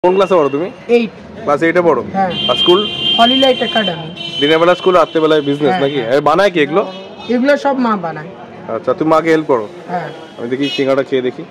কোন ক্লাসে পড়ো তুমি? 8 ক্লাস 8 এ পড়ো? হ্যাঁ। আর স্কুল? হলিলাইট একাডেমি। দিনের বেলা স্কুল, রাতে বেলায় বিজনেস নাকি? বানায় কি এগুলো? এগুলো সব মা বানায়। আচ্ছা, তুমি মাকে হেল্প করো? হ্যাঁ। আমি দেখি সিঙ্গাড়া খেয়ে দেখি।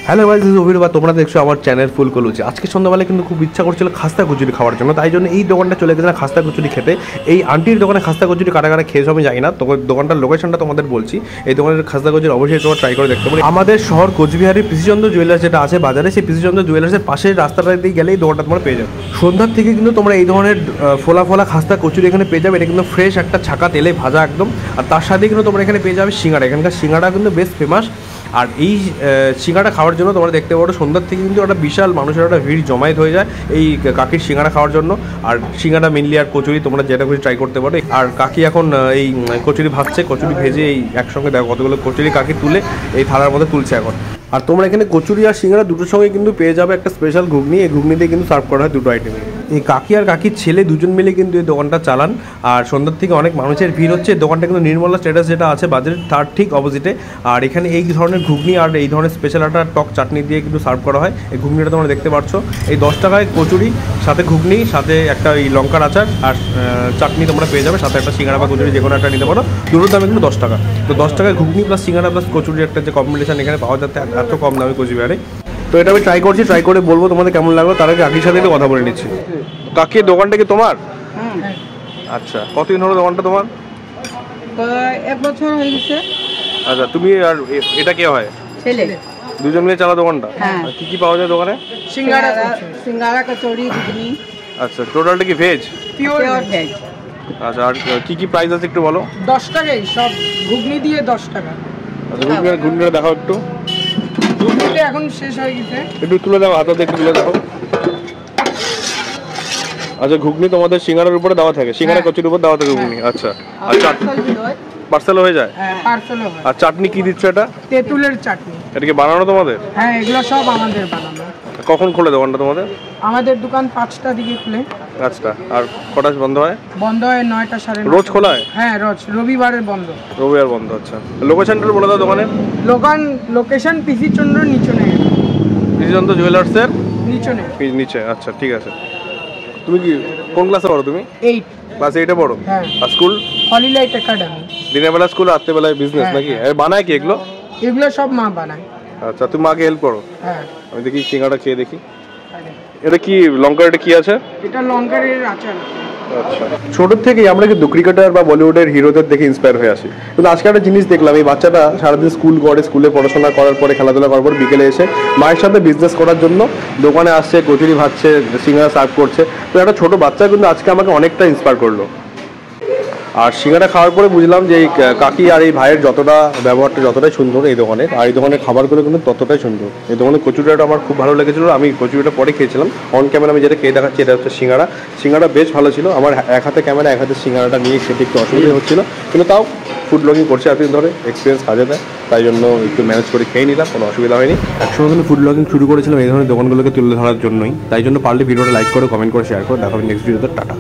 Hello guys, this is Abhir. তোমরা দেখছো আমার চ্যানেল ফুল কলুচি। আজকে সন্ধ্যাবেলা কিন্তু খুব ইচ্ছা করছিল খাস্তা কচুরি খাওয়ার জন্য, তাই জন্য এই দোকানটা চলে গেছিলাম খাস্তা কচুরি খেতে। এই আন্টির দোকানে খাস্তা কচুরি কারা কারা খেয়েছো আমি জানি না, তো দোকানটার লোকেশনটা তোমাদের বলছি। এই দোকানের খাস্তা কচুরি অবশ্যই তোমরা ট্রাই করে দেখতে পারো। আমাদের শহর কোচবিহারের পিসিচন্দ্র জুয়েলার্স যেটা আছে বাজারে, সেই পিসিচন্দ্র জুয়েলার্সের পাশের রাস্তাটা দিয়ে গেলেই দোকানটা তোমরা পেয়ে যাবে। সন্ধ্যার থেকে কিন্তু তোমরা এই ধরনের ফোলা ফোলা খাস্তা কচুরি এখানে পেয়ে যাবে। এটা কিন্তু ফ্রেশ একটা ছাকা তেলে ভাজা একদম। আর তার সাথে কিন্তু তোমরা এখানে পেয়ে যাবে সিঙ্গাড়া। এখানকার সিঙ্গাড়া কিন্তু বেশ ফেমাস। আর এই সিঙ্গাড়া খাওয়ার জন্য তোমরা দেখতে পারো সন্ধ্যার থেকে কিন্তু একটা বিশাল মানুষের একটা ভিড় জমায়েত হয়ে যায় এই কাকির সিঙ্গাড়া খাওয়ার জন্য। আর সিঙ্গাড়া মেনলি আর কচুরি তোমরা যেটা খুশি ট্রাই করতে পারো। আর কাকি এখন এই কচুরি ভাজছে, কচুরি ভেজে এই একসঙ্গে দেখো কতগুলো কচুরি কাকি তুলে এই থালার মধ্যে তুলছে এখন। আর তোমরা এখানে কচুরি আর সিঙ্গাড়া দুটোর সঙ্গে কিন্তু পেয়ে যাবে একটা স্পেশাল ঘুগনি। এই ঘুগনিতে কিন্তু সার্ভ করা হয় দুটো আইটেমে। এই কাকি আর কাকির ছেলে দুজন মিলে কিন্তু এই দোকানটা চালান। আর সন্ধ্যার থেকে অনেক মানুষের ভিড় হচ্ছে। দোকানটা কিন্তু নির্মলা স্ট্যাটাস যেটা আছে বাজারের তার ঠিক অপোজিটে। আর এখানে এই ধরনের ঘুগনি আর এই ধরনের স্পেশাল একটা টক চাটনি দিয়ে কিন্তু সার্ভ করা হয়। এই ঘুগনিটা তোমরা দেখতে পাচ্ছ। এই 10 টাকায় কচুরি, সাথে ঘুগনি, সাথে একটা এই লঙ্কার আচার আর চাটনি তোমরা পেয়ে যাবে, সাথে একটা সিঙ্গাড়া বা কচুরি যে কোনো একটা নিতে পারো। দুটোর দামে কিন্তু 10 টাকা। তো 10 টাকায় ঘুগনি প্লাস সিঙ্গাড়া প্লাস কচুরির একটা যে কম্বিনেশন এখানে পাওয়া যাচ্ছে এত কম দামে কোচবিহারে। তো এটা আমি ট্রাই করছি, ট্রাই করে বলবো তোমাদের কেমন লাগলো। তার আগে কাকির সাথে একটু কথা বলে নিচ্ছি। কাকির দোকানটা কি তোমার? আচ্ছা, কতদিন হলো দোকানটা তোমার? 1 বছর হয়ে গেছে। আচ্ছা, তুমি আর এটা কে হয়? ছেলে। দুজন মিলে চালা দোকানটা? আর কি কি পাওয়া যায় দোকানে? সিঙ্গাড়া কচুরি ঘুগনি। আচ্ছা, টোটালটা কি ভেজ? Pure veg. আচ্ছা, আর কি কি প্রাইস আছে একটু বলো। 10 টাকাই সব, ঘুগনি দিয়ে 10 টাকা। আচ্ছা, ঘুগনিটা দেখাও একটু। ঘুগনিটা এখন শেষ হয়ে গেছে। একটু তুলে দাও, হাতে একটু তুলে দাও। আচ্ছা, ঘুগনি তোমাদের সিঙ্গাড়ার উপরে দেওয়া থাকে, সিঙ্গাড়া কচুরির উপর দেওয়া থাকে ঘুগনি। আচ্ছা, আর পার্সেল হয়ে যায়? হ্যাঁ, পার্সেল হয়। আর চাটনি কি দিচ্ছ এটা? তেঁতুলের চাটনি। এটা কি বানানো তোমাদের? হ্যাঁ, এগুলো সব আমাদের বানানো। কখন খোলে দোকানটা তোমাদের? আমাদের দোকান 5টা দিকে খুলে। আচ্ছা, আর কটা বন্ধ হয়? বন্ধ হয় 9টা, 9:30। রোজ খোলা হয়? হ্যাঁ, রোজ। রবিবারে বন্ধ। রবিবার বন্ধ। আচ্ছা, লোকেশনটা বলে দাও দোকানের। লোকেশন পিসিচন্দ্র নিচনে। পিসিচন্দ্র জুয়েলার্সের নিচনে। নিচে। আচ্ছা, ঠিক আছে। তুমি কি কোন ক্লাসে পড়ো তুমি? 8 ক্লাস 8 এ পড়ো? হ্যাঁ। আর স্কুল? হলিলাইট একাডেমি। দিনের বেলা স্কুল, রাতে বেলায় বিজনেস নাকি? বানায় কি এগুলো? এগুলো সব মা বানায়। আচ্ছা, তুমি মাকে হেল্প করো? হ্যাঁ। আমি দেখি সিঙ্গাড়া খেয়ে দেখি। এটা কি লঙ্কার, এটা কি আছে? এটা লঙ্কার আচার। আচ্ছা, ছোট থেকেই আমরা কিন্তু ক্রিকেটার বা বলিউডের হিরোদের দেখে ইন্সপায়ার হয়ে আসি। কিন্তু আজকে একটা জিনিস দেখলাম, এই বাচ্চাটা সারাদিন স্কুল করে, স্কুলে পড়াশোনা করার পরে, খেলাধুলা করার পর বিকেলে এসে মায়ের সাথে বিজনেস করার জন্য দোকানে আসছে, কচুরি ভাজছে, সিঙ্গাড়া সার্ভ করছে। তো একটা ছোট বাচ্চা কিন্তু আজকে আমাকে অনেকটা ইন্সপায়ার করলো। আর সিঙ্গাড়া খাওয়ার পরে বুঝলাম যে এই কাকি আর এই ভাইয়ের যতটা ব্যবহারটা যতটাই সুন্দর এই দোকানের, আর এই দোকানের খাবারগুলো কিন্তু ততটাই সুন্দর। এই দোকানের কচুরিটা আমার খুব ভালো লেগেছিলো। আমি কচুরিটা পরে খেয়েছিলাম, অন ক্যামেরা আমি যেটা খেয়ে দেখাচ্ছি এটা হচ্ছে সিঙ্গাড়া বেশ ভালো ছিল। আমার এক হাতে ক্যামেরা, এক হাতে সিঙ্গাড়াটা নিয়ে খেতে একটু অসুবিধা হচ্ছিলো, কিন্তু তাও ফুড ব্লগিং করছে এতদিন ধরে, এক্সপিরিয়েন্স কাজে দেয়, তাই জন্য একটু ম্যানেজ করে খেয়ে নিলাম, কোনো অসুবিধা হয়নি। একসময় কিন্তু ফুড ব্লগিং শুরু করেছিলাম এই ধরনের দোকানগুলোকে তুলে ধরার জন্যই, তাই জন্য পারলে ভিডিওটা লাইক করে, কমেন্ট করে, শেয়ার করে। দেখা হবে নেক্সট ভিডিওতে। টাটা।